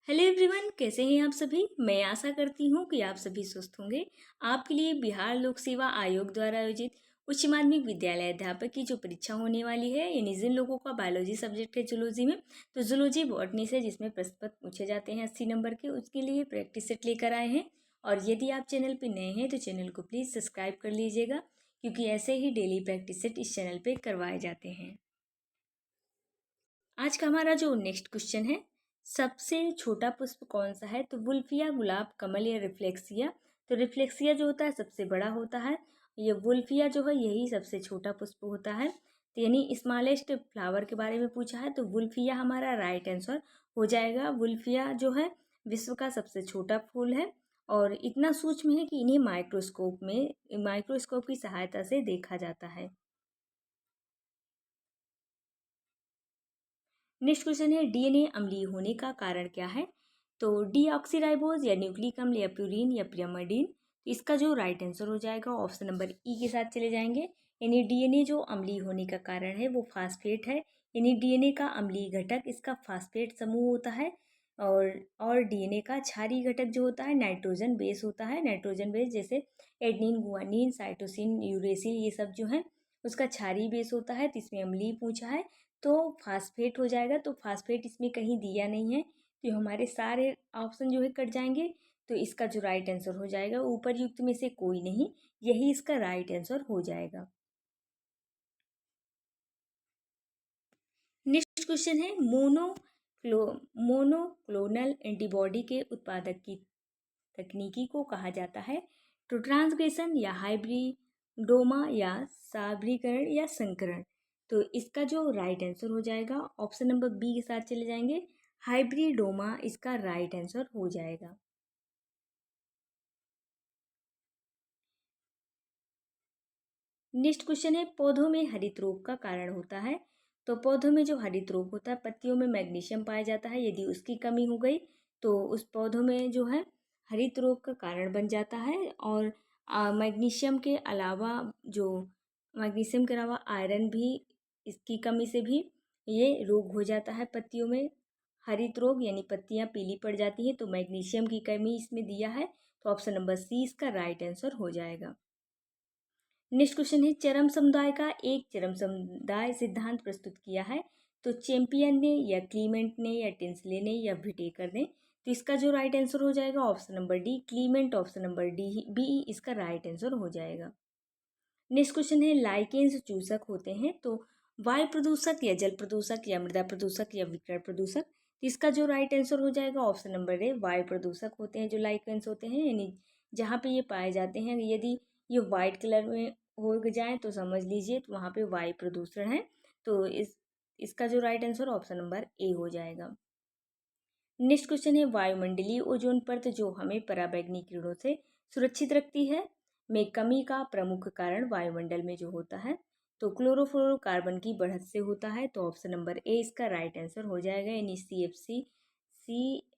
Hello everyone, कैसे हैं आप सभी। मैं आशा करती हूँ कि आप सभी स्वस्थ होंगे। आपके लिए बिहार लोक सेवा आयोग द्वारा आयोजित उच्च माध्यमिक विद्यालय अध्यापक की जो परीक्षा होने वाली है, यानी जिन लोगों का बायोलॉजी सब्जेक्ट है जूलॉजी में, तो जूलॉजी बॉटनी से जिसमें प्रश्न पत्र पूछे जाते हैं 80 नंबर के, उसके लिए प्रैक्टिस सेट लेकर आए हैं। और यदि आप चैनल पर नए हैं तो चैनल को प्लीज़ सब्सक्राइब कर लीजिएगा, क्योंकि ऐसे ही डेली प्रैक्टिस सेट इस चैनल पर करवाए जाते हैं। आज का हमारा जो नेक्स्ट क्वेश्चन है, सबसे छोटा पुष्प कौन सा है। तो वुल्फिया, गुलाब, कमल या रिफ्लेक्सिया। तो रिफ्लेक्सिया जो होता है सबसे बड़ा होता है, ये वुल्फिया जो है यही सबसे छोटा पुष्प होता है। तो यानी स्मॉलेस्ट फ्लावर के बारे में पूछा है, तो वुल्फिया हमारा राइट आंसर हो जाएगा। वुल्फिया जो है विश्व का सबसे छोटा फूल है और इतना सूक्ष्म है कि इन्हें माइक्रोस्कोप की सहायता से देखा जाता है। नेक्स्ट क्वेश्चन है, डीएनए अम्लीय होने का कारण क्या है। तो डीऑक्सीराइबोज या न्यूक्लिक अम्ल या प्यूरिन या पिरामिडीन। इसका जो राइट आंसर हो जाएगा ऑप्शन नंबर ई के साथ चले जाएंगे। यानी डीएनए जो अम्लीय होने का कारण है वो फास्फेट है। यानी डीएनए का अम्लीय घटक इसका फास्फेट समूह होता है। और डीएनए का क्षारीय घटक जो होता है नाइट्रोजन बेस होता है। नाइट्रोजन बेस जैसे एडनिन, गुआनिन, साइटोसिन, यूरेसिल, ये सब जो है उसका क्षारीय बेस होता है। तो इसमें अम्लीय पूछा है तो फास्फेट हो जाएगा। तो फास्फेट इसमें कहीं दिया नहीं है, तो हमारे सारे ऑप्शन जो है कट जाएंगे। तो इसका जो राइट आंसर हो जाएगा ऊपर युक्त में से कोई नहीं, यही इसका राइट आंसर हो जाएगा। नेक्स्ट क्वेश्चन है, मोनोक्लोनल एंटीबॉडी के उत्पादक की तकनीकी को कहा जाता है। तो ट्रांसक्रिप्शन या हाइब्रिडोमा या सादरीकरण या संकरण। तो इसका जो राइट आंसर हो जाएगा ऑप्शन नंबर बी के साथ चले जाएंगे, हाइब्रिडोमा इसका राइट आंसर हो जाएगा। नेक्स्ट क्वेश्चन है, पौधों में हरित रोग का कारण होता है। तो पौधों में जो हरित रोग होता है, पत्तियों में मैग्नीशियम पाया जाता है, यदि उसकी कमी हो गई तो उस पौधों में जो है हरित रोग का कारण बन जाता है। और मैग्नीशियम के अलावा जो मैग्नीशियम के अलावा आयरन भी, इसकी कमी से भी ये रोग हो जाता है पत्तियों में। हरित रोग यानी पत्तियां पीली पड़ जाती हैं, तो मैग्नीशियम की कमी इसमें दिया है। तो ऑप्शन नंबर सी इसका राइट आंसर हो जाएगा। नेक्स्ट क्वेश्चन है, चरम समुदाय का एक चरम समुदाय सिद्धांत प्रस्तुत किया है। तो चैंपियन ने या क्लीमेंट ने या टिंसले ने या विटेकर ने। तो इसका जो राइट आंसर हो जाएगा ऑप्शन नंबर डी, क्लीमेंट। ऑप्शन नंबर डी बी इसका राइट आंसर हो जाएगा। नेक्स्ट क्वेश्चन है, लाइकेन्स चूसक होते हैं। तो वायु प्रदूषक या जल प्रदूषक या मृदा प्रदूषक या विकिरण प्रदूषक। तो इसका जो राइट आंसर हो जाएगा ऑप्शन नंबर ए, वायु प्रदूषक होते हैं जो लाइकेन्स होते हैं। यानी जहाँ पे ये पाए जाते हैं, यदि ये वाइट कलर में हो जाए तो समझ लीजिए तो वहाँ पे वायु प्रदूषण है। तो इसका जो right answer option number A हो जाएगा। नेक्स्ट क्वेश्चन है, वायुमंडलीय ओजोन परत जो हमें पराबैंगनी किरणों से सुरक्षित रखती है में कमी का प्रमुख कारण वायुमंडल में जो होता है, तो क्लोरोफ्लोरोकार्बन की बढ़त से होता है। तो ऑप्शन नंबर ए इसका राइट आंसर हो जाएगा। यानी सी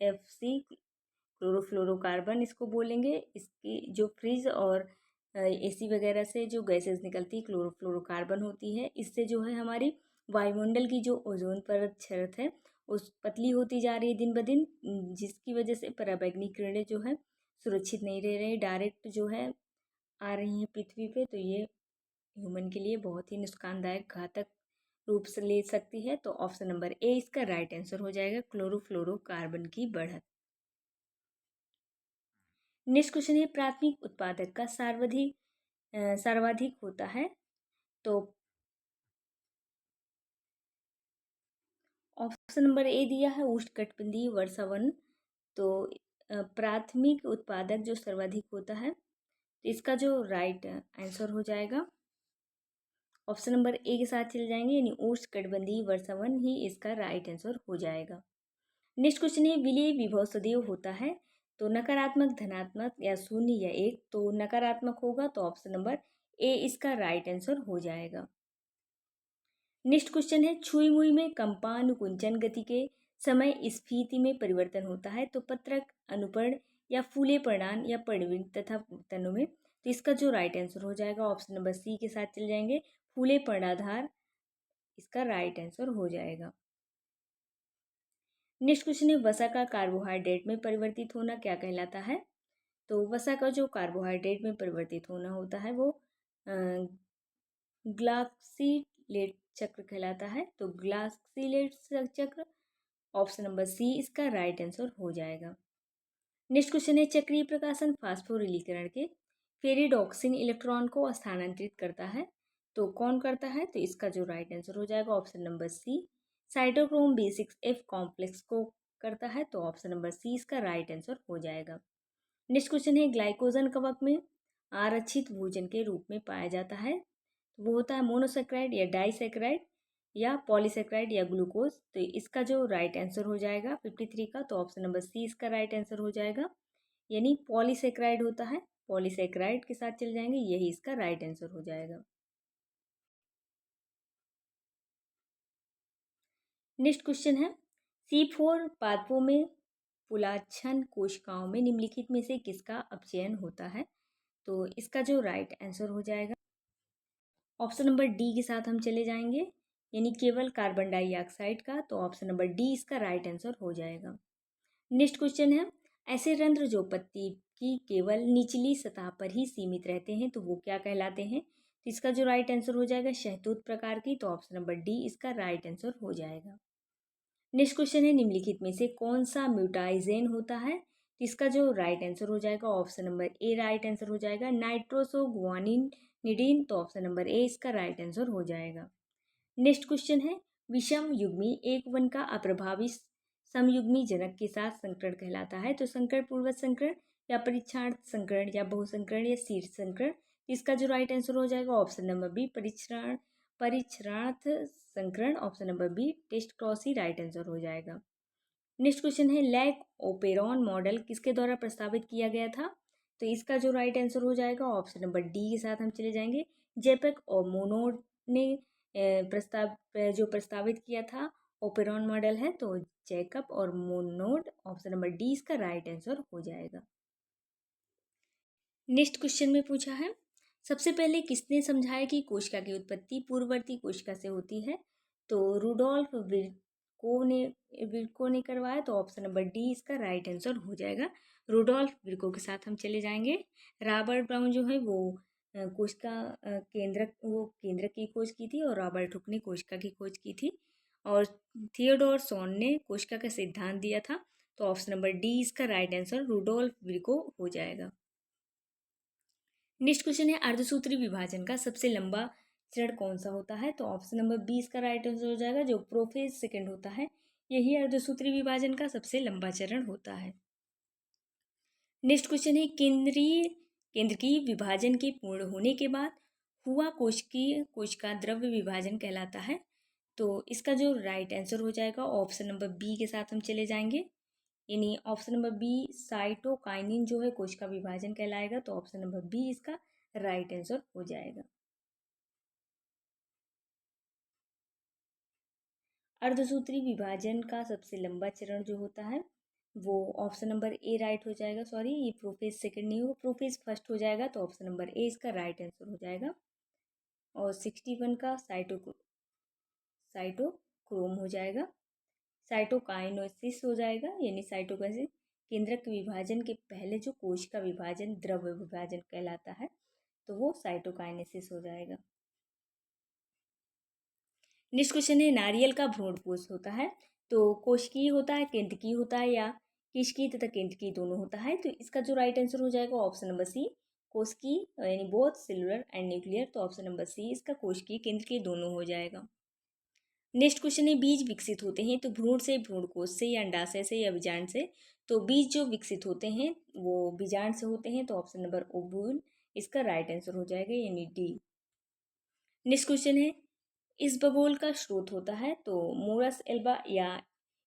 एफ सी क्लोरोफ्लोरोकार्बन इसको बोलेंगे। इसकी जो फ्रिज और एसी वगैरह से जो गैसेस निकलती क्लोरोफ्लोरोकार्बन होती है, इससे जो है हमारी वायुमंडल की जो ओजोन परत है उस पतली होती जा रही है दिन ब दिन, जिसकी वजह से पराबैंगनी किरणें जो है सुरक्षित नहीं रह रही, डायरेक्ट जो है आ रही हैं पृथ्वी पे। तो ये ह्यूमन के लिए बहुत ही नुकसानदायक, घातक रूप से ले सकती है। तो ऑप्शन नंबर ए इसका राइट आंसर हो जाएगा, क्लोरोफ्लोरोकार्बन की बढ़त। नेक्स्ट क्वेश्चन है, प्राथमिक उत्पादक का सर्वाधिक होता है। तो ऑप्शन नंबर ए दिया है उष्णकटिबंधीय वर्षावन। तो प्राथमिक उत्पादक जो सर्वाधिक होता है, तो इसका जो राइट आंसर हो जाएगा ऑप्शन नंबर ए के साथ चले जाएंगे। यानी उष्णकटिबंधीय वर्षावन ही इसका राइट आंसर हो जाएगा। नेक्स्ट क्वेश्चन है, विलेय विभव सदैव होता है। तो नकारात्मक, धनात्मक या शून्य या एक। तो नकारात्मक होगा, तो ऑप्शन नंबर ए इसका राइट आंसर हो जाएगा। नेक्स्ट क्वेश्चन है, छुई मुई में कंपानुकुंचन गति के समय स्फीति में परिवर्तन होता है। तो पत्रक, अनुपर्ण या फूले पर्णान या पर्णविन तथा तनु में। तो इसका जो राइट आंसर हो जाएगा ऑप्शन नंबर सी के साथ चले जाएंगे, फूले पर्णाधार इसका राइट आंसर हो जाएगा। नेक्स्ट क्वेश्चन है वसा का कार्बोहाइड्रेट में परिवर्तित होना क्या कहलाता है। तो वसा का जो कार्बोहाइड्रेट में परिवर्तित होना होता है वो ग्लाक्सिलेट चक्र कहलाता है। तो ग्लाक्सिलेट चक्र ऑप्शन नंबर सी इसका राइट आंसर हो जाएगा। नेक्स्ट क्वेश्चन है चक्रीय प्रकाशन फास्फोरिलीकरण के फेरिडॉक्सिन इलेक्ट्रॉन को स्थानांतरित करता है। तो कौन करता है, तो इसका जो राइट आंसर हो जाएगा option number C. Cytochrome B6F complex को करता है। तो ऑप्शन नंबर सी इसका राइट आंसर हो जाएगा। नेक्स्ट क्वेश्चन है ग्लाइकोजन कवक में आरक्षित भोजन के रूप में पाया जाता है। तो वो होता है मोनोसेक्राइड या डाइसेक्राइड या पॉलीसेक्राइड या ग्लूकोज। तो इसका जो राइट आंसर हो जाएगा 53 का, तो ऑप्शन नंबर सी इसका राइट आंसर हो जाएगा, यानी पॉलीसेक्राइड होता है। पॉलीसेक्राइड के साथ चल जाएंगे, यही इसका राइट आंसर हो जाएगा। नेक्स्ट क्वेश्चन है C4 पादपों में पुलाक्षन कोशिकाओं में निम्नलिखित में से किसका अपचयन होता है। तो इसका जो राइट आंसर हो जाएगा ऑप्शन नंबर डी के साथ हम चले जाएंगे, यानी केवल कार्बन डाइऑक्साइड का। तो ऑप्शन नंबर डी इसका राइट आंसर हो जाएगा। नेक्स्ट क्वेश्चन है ऐसे रंध्र जो पत्ती की केवल निचली सतह पर ही सीमित रहते हैं तो वो क्या कहलाते हैं। तो इसका जो राइट आंसर हो जाएगा शहतूत प्रकार की। तो ऑप्शन नंबर डी इसका राइट आंसर हो जाएगा। नेक्स्ट क्वेश्चन है निम्नलिखित में से कौन सा म्यूटाइजेन होता है। तो इसका जो राइट आंसर हो जाएगा option number A right answer हो जाएगा, नाइट्रोसोगुआनिन निडीन। तो ऑप्शन नंबर ए इसका राइट आंसर हो जाएगा। नेक्स्ट क्वेश्चन है विषम युग्मी एक वन का अप्रभावी समयुग्मी जनक के साथ संकरण कहलाता है। तो संकरण पूर्वज संकरण या परीक्षणार्थ संकरण या बहुसंकरण या शीर्ष संकरण। इसका जो राइट आंसर हो जाएगा ऑप्शन नंबर बी परीक्षणार्थ संकरण। Option number B test cross ही राइट आंसर हो जाएगा। नेक्स्ट क्वेश्चन है लैक ओपेरॉन मॉडल किसके द्वारा प्रस्तावित किया गया था। तो इसका जो राइट आंसर हो जाएगा ऑप्शन नंबर डी के साथ हम चले जाएंगे, जेपेक और मोनोड ने जो प्रस्तावित किया था ओपेरॉन मॉडल है। तो जैकब और मोनोड, ऑप्शन नंबर डी इसका राइट आंसर हो जाएगा। नेक्स्ट क्वेश्चन में पूछा है सबसे पहले किसने समझाया कि कोशिका की उत्पत्ति पूर्ववर्ती कोशिका से होती है। तो रुडोल्फ विर्को ने करवाया। तो ऑप्शन नंबर डी इसका राइट आंसर हो जाएगा। रुडोल्फ विर्को के साथ हम चले जाएंगे। रॉबर्ट ब्राउन जो है वो कोशिका केंद्रक की खोज की थी और रॉबर्ट हुक ने कोशिका की खोज की थी और थियोडोर सोन ने कोशिका का सिद्धांत दिया था। तो ऑप्शन नंबर डी इसका राइट आंसर रुडोल्फ विर्को हो जाएगा। नेक्स्ट क्वेश्चन है अर्धसूत्री विभाजन का सबसे लंबा चरण कौन सा होता है। तो ऑप्शन नंबर बी इसका राइट आंसर हो जाएगा, जो प्रोफेज सेकंड होता है यही अर्धसूत्री विभाजन का सबसे लंबा चरण होता है। नेक्स्ट क्वेश्चन है केंद्र की विभाजन के पूर्ण होने के बाद हुआ कोशिका द्रव्य विभाजन कहलाता है। तो इसका जो राइट आंसर हो जाएगा ऑप्शन नंबर बी के साथ हम चले जाएंगे, यानी ऑप्शन नंबर बी साइटोकाइनिन जो है कोशिका विभाजन कहलाएगा। तो ऑप्शन नंबर बी इसका राइट आंसर हो जाएगा। अर्धसूत्री विभाजन का सबसे लंबा चरण जो होता है वो ऑप्शन नंबर ए राइट हो जाएगा। सॉरी, ये प्रोफेज सेकंड नहीं होगा, प्रोफेज फर्स्ट हो जाएगा। तो ऑप्शन नंबर ए इसका राइट आंसर हो जाएगा। और 61 का साइटोक्रोम हो जाएगा। साइटोकाइनेसिस हो जाएगा, यानी साइटोकाइनेसिस केंद्रक विभाजन के पहले जो कोशिका विभाजन द्रव्य विभाजन कहलाता है तो वो साइटोकाइनेसिस हो जाएगा। नेक्स्ट क्वेश्चन है नारियल का भ्रूणपोष होता है तो कोशिकीय होता है, केंद्रकीय होता है या किशकीय तथा केंद्रकीय दोनों होता है। तो इसका जो राइट आंसर हो जाएगा ऑप्शन नंबर सी कोशिकीय, यानी बोथ सेलुलर एंड न्यूक्लियर। तो ऑप्शन नंबर सी इसका कोशिकीय केंद्रकीय दोनों हो जाएगा। नेक्स्ट क्वेश्चन है बीज विकसित होते हैं तो भ्रूण से, भ्रूणकोश से या अंडाशय से या बीजांड से। तो बीज जो विकसित होते हैं वो बीजांड से होते हैं। तो ऑप्शन नंबर ओव्यूल इसका राइट आंसर हो जाएगा, यानी डी। नेक्स्ट क्वेश्चन है इस बगोल का स्रोत होता है तो मोरस एल्बा या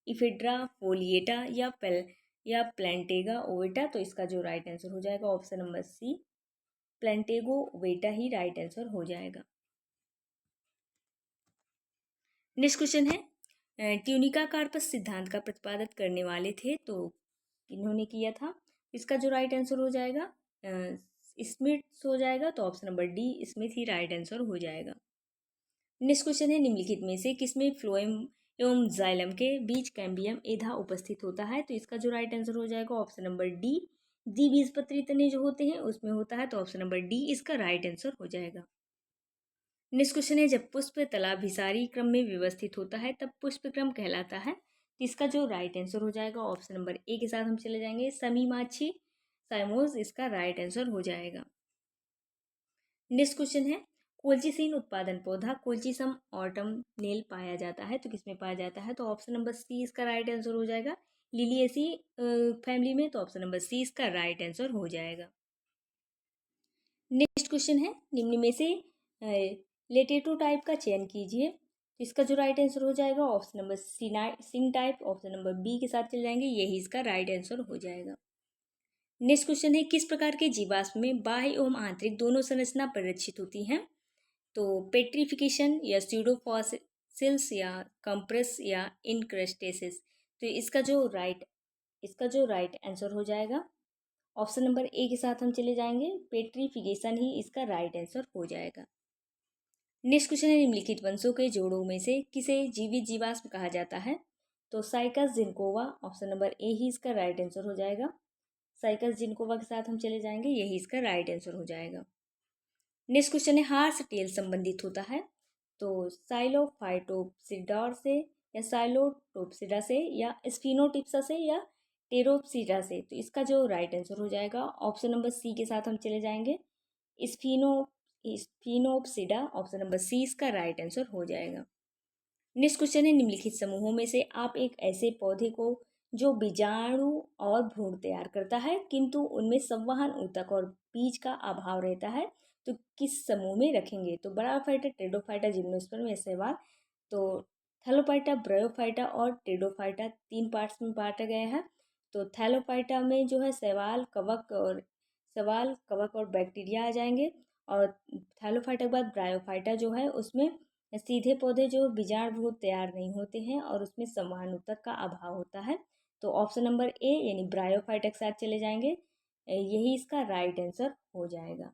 इफेड्रा फोलिएटा या प्लांटेगा ओवेटा। तो इसका जो राइट आंसर हो जाएगा ऑप्शन नंबर सी प्लांटेगो ओवेटा ही राइट आंसर हो जाएगा। नेक्स्ट क्वेश्चन है ट्यूनिका कार्पस सिद्धांत का प्रतिपादन करने वाले थे तो इन्होंने किया था। इसका जो राइट आंसर हो जाएगा स्मिथ हो जाएगा। तो ऑप्शन नंबर डी स्मिथ ही राइट आंसर हो जाएगा। नेक्स्ट क्वेश्चन है निम्नलिखित में से किसमें फ्लोएम एवं जाइलम के बीच कैम्बियम एधा उपस्थित होता है। तो इसका जो राइट आंसर हो जाएगा ऑप्शन नंबर डी। द्विबीजपत्री तने जो होते हैं उसमें होता है, तो ऑप्शन नंबर डी इसका राइट आंसर हो जाएगा। नेक्स्ट क्वेश्चन है, जब पुष्प तलाभिसारी क्रम में व्यवस्थित होता है तब पुष्प क्रम कहलाता है। तो इसका जो राइट आंसर हो जाएगा ऑप्शन नंबर ए के साथ हम चले जाएंगे, समीमाछी साइमोस इसका राइट आंसर हो जाएगा। नेक्स्ट क्वेश्चन है, कोल्चिसिन उत्पादन पौधा कोल्चिसम ऑटमनेल पाया जाता है, तो किसमें पाया जाता है? तो ऑप्शन नंबर सी इसका राइट आंसर हो जाएगा, लिलिएसी फैमिली में। तो ऑप्शन नंबर सी इसका राइट आंसर हो जाएगा। नेक्स्ट क्वेश्चन है, निम्न में से लेटेटो टाइप का चयन कीजिए। तो इसका जो राइट आंसर हो जाएगा ऑप्शन नंबर सी सिंग टाइप, ऑप्शन नंबर बी के साथ चले जाएंगे, यही इसका राइट आंसर हो जाएगा। नेक्स्ट क्वेश्चन है, किस प्रकार के जीवाश्म में बाह्य एवं आंतरिक दोनों संरचना परिलक्षित होती हैं? तो पेट्रिफिकेशन या स्यूडोफॉसिल्स या कंप्रेस या इनक्रस्टेसिस। तो इसका जो राइट आंसर हो जाएगा ऑप्शन नंबर ए के साथ हम चले जाएंगे, पेट्रिफिकेशन ही इसका राइट आंसर हो जाएगा। नेक्स्ट क्वेश्चन है, निम्नलिखित वंशों के जोड़ों में से किसे जीवित जीवाश्म कहा जाता है? तो साइकस जिनकोवा, ऑप्शन नंबर ए ही इसका राइट आंसर हो जाएगा। साइकस जिनकोवा के साथ हम चले जाएंगे, यही इसका राइट आंसर हो जाएगा। नेक्स्ट क्वेश्चन है, हार्स टेल संबंधित होता है तो साइलोफाइटोप्सिडा से या साइलोटोप्सिडा से या स्फिनोटिप्सा से या टेरोप्सिडा से। तो इसका जो राइट आंसर हो जाएगा ऑप्शन नंबर सी के साथ हम चले जाएंगे, स्फिनो स्फिनोप्सिडा, ऑप्शन नंबर सी इसका राइट आंसर हो जाएगा। नेक्स्ट क्वेश्चन है, निम्नलिखित समूहों में से आप एक ऐसे पौधे को जो बीजाणु और भ्रूण तैयार करता है किंतु उनमें संवहन ऊतक और बीज का अभाव रहता है, तो किस समूह में रखेंगे? तो बराफाइटा, टेडोफाइटा, जिम्नोस्पर्म या शैवाल। तो थैलोफाइटा, ब्रायोफाइटा और टेडोफाइटा 3 पार्ट्स में बांटा गया है। तो थैलोफाइटा में जो है शैवाल, कवक और बैक्टीरिया आ जाएंगे, और थैलोफाइटा के बाद ब्रायोफाइटा जो है उसमें सीधे पौधे जो बीजाणु तैयार नहीं होते हैं और उसमें संवहन का अभाव होता है। तो ऑप्शन नंबर ए यानी ब्रायोफाइटा के साथ चले जाएंगे, यही इसका राइट आंसर हो जाएगा।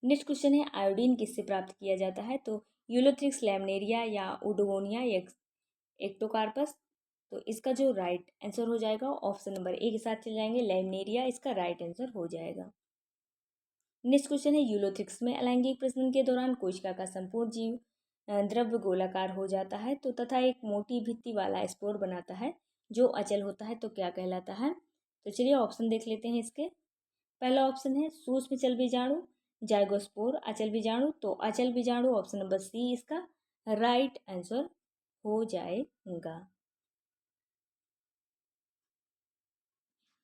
नेक्स्ट क्वेश्चन है, आयोडीन किससे प्राप्त किया जाता है? तो यूलोथ्रिक्स लैमिनेरिया या उडोगोनिया या एक्टोकार्पस। तो इसका जो राइट आंसर हो जाएगा ऑप्शन नंबर ए के साथ चले जाएंगे, लैमिनेरिया इसका राइट आंसर हो जाएगा। नेक्स्ट क्वेश्चन है, यूलोथ्रिक्स में अलैंगिक प्रजनन के दौरान कोशिका का संपूर्ण जीव द्रव्य गोलाकार हो जाता है तो तथा एक मोटी भित्ति वाला स्पोर बनाता है जो अचल होता है, तो क्या कहलाता है? तो चलिए ऑप्शन देख लेते हैं इसके। पहला ऑप्शन है सूक्ष्म चल बीजाणु, जाइगोस्पोर, अचल बीजाणु। तो अचल बीजाणु, ऑप्शन नंबर सी इसका राइट आंसर हो जाएगा।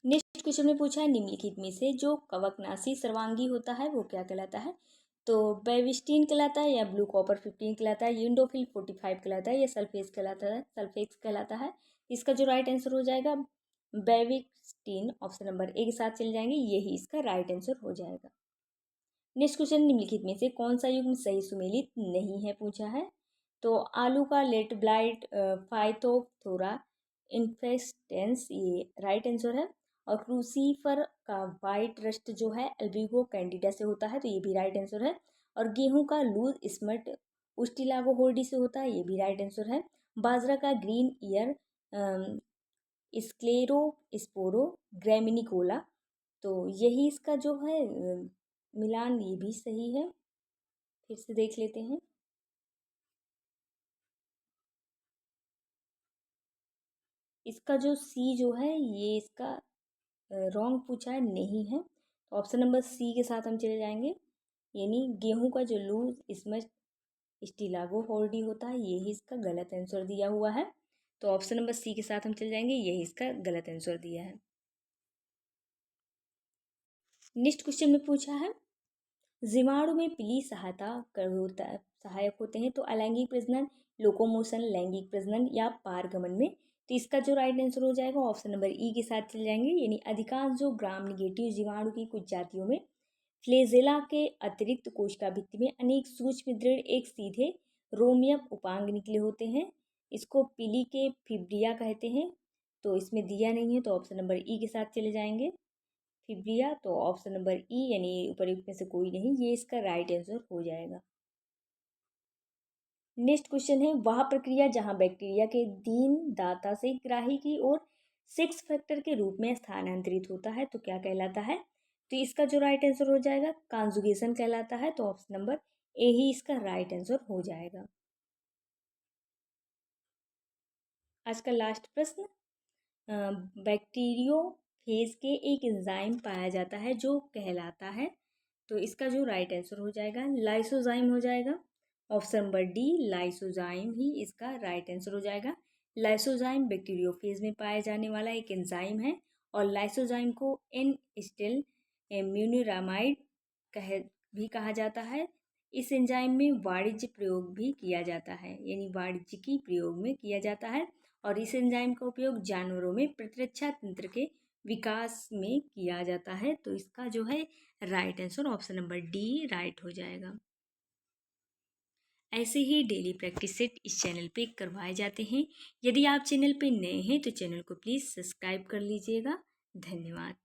नेक्स्ट क्वेश्चन में पूछा है, निम्नलिखित में से जो कवकनाशी सर्वांगी होता है वो क्या कहलाता है? तो बेविस्टीन कहलाता है या ब्लू कॉपर 15 कहलाता है, यूंडोफिल 45 कहलाता है या सल्फेक्स कहलाता है। इसका जो राइट आंसर हो जाएगा बेविस्टीन, ऑप्शन नंबर ए के साथ चले जाएंगे, यही इसका राइट आंसर हो जाएगा। नेक्स्ट क्वेश्चन, निम्नलिखित में से कौन सा युग्म सही सुमेलित नहीं है पूछा है? तो आलू का लेट ब्लाइट फाइथोथोरा इन्फेस्टेंस ये राइट आंसर है, और क्रूसीफर का वाइट रस्ट जो है अल्बिगो कैंडिडा से होता है, तो ये भी राइट आंसर है। और गेहूं का लूज स्मट उस्टिलागो होल्डी से होता है, ये भी राइट आंसर है। बाजरा का ग्रीन ईयर स्क्लेरोस्पोरो ग्रेमिनिकोला, तो यही इसका जो है मिलान, ये भी सही है। फिर से देख लेते हैं। इसका जो सी जो है ये इसका रॉन्ग पूछा है, नहीं है। तो ऑप्शन नंबर सी के साथ हम चले जाएंगे, यानी गेहूं का जो लूज इसमें स्टिलागो होल्डी होता है, यही इसका गलत आंसर दिया हुआ है। तो ऑप्शन नंबर सी के साथ हम चले जाएंगे, यही इसका गलत आंसर दिया है। नेक्स्ट क्वेश्चन में पूछा है, जीवाणु में पीली सहायक होते हैं तो अलैंगिक प्रजनन, लोकोमोशन, लैंगिक प्रजनन या पारगमन में। तो इसका जो राइट आंसर हो जाएगा ऑप्शन नंबर ई के साथ चले जाएंगे, यानी अधिकांश जो ग्राम निगेटिव जीवाणु की कुछ जातियों में फ्लेजेला के अतिरिक्त कोशिका भित्ति में अनेक सूक्ष्म दृढ़ एक सीधे रोमियम उपांग निकले होते हैं, इसको पीली के फिब्रिया कहते हैं। तो इसमें दिया नहीं है, तो ऑप्शन नंबर ई के साथ चले जाएंगे, फिब्रिया, तो ऑप्शन नंबर ई यानी उपर्युक्त में से कोई नहीं, ये इसका राइट आंसर हो जाएगा। नेक्स्ट क्वेश्चन है, वह प्रक्रिया जहां बैक्टीरिया के दीन दाता से ग्राही की ओर 6 फैक्टर के रूप में स्थानांतरित होता है तो क्या कहलाता है? तो इसका जो राइट आंसर हो जाएगा कॉन्जुगेशन कहलाता है, तो ऑप्शन नंबर ए ही इसका राइट आंसर हो जाएगा। आज का लास्ट प्रश्न, बैक्टीरियोफेज के एक एंजाइम पाया जाता है जो कहलाता है, तो इसका जो राइट आंसर हो जाएगा लाइसोजाइम हो जाएगा। ऑप्शन नंबर डी लाइसोजाइम ही इसका राइट आंसर हो जाएगा। लाइसोजाइम बैक्टीरियोफेज में पाया जाने वाला एक एंजाइम है और लाइसोजाइम को एन स्टेल म्यूनिरामाइड कह भी कहा जाता है। इस एंजाइम में वाणिज्य प्रयोग भी किया जाता है, यानी वाणिज्यिकी प्रयोग में किया जाता है और इस एंजाइम का उपयोग जानवरों में प्रतिरक्षा तंत्र के विकास में किया जाता है, तो इसका जो है right answer option number D right हो जाएगा। ऐसे ही डेली प्रैक्टिस सेट इस चैनल पे करवाए जाते हैं। यदि आप चैनल पे नए हैं तो चैनल को प्लीज़ सब्सक्राइब कर लीजिएगा। धन्यवाद।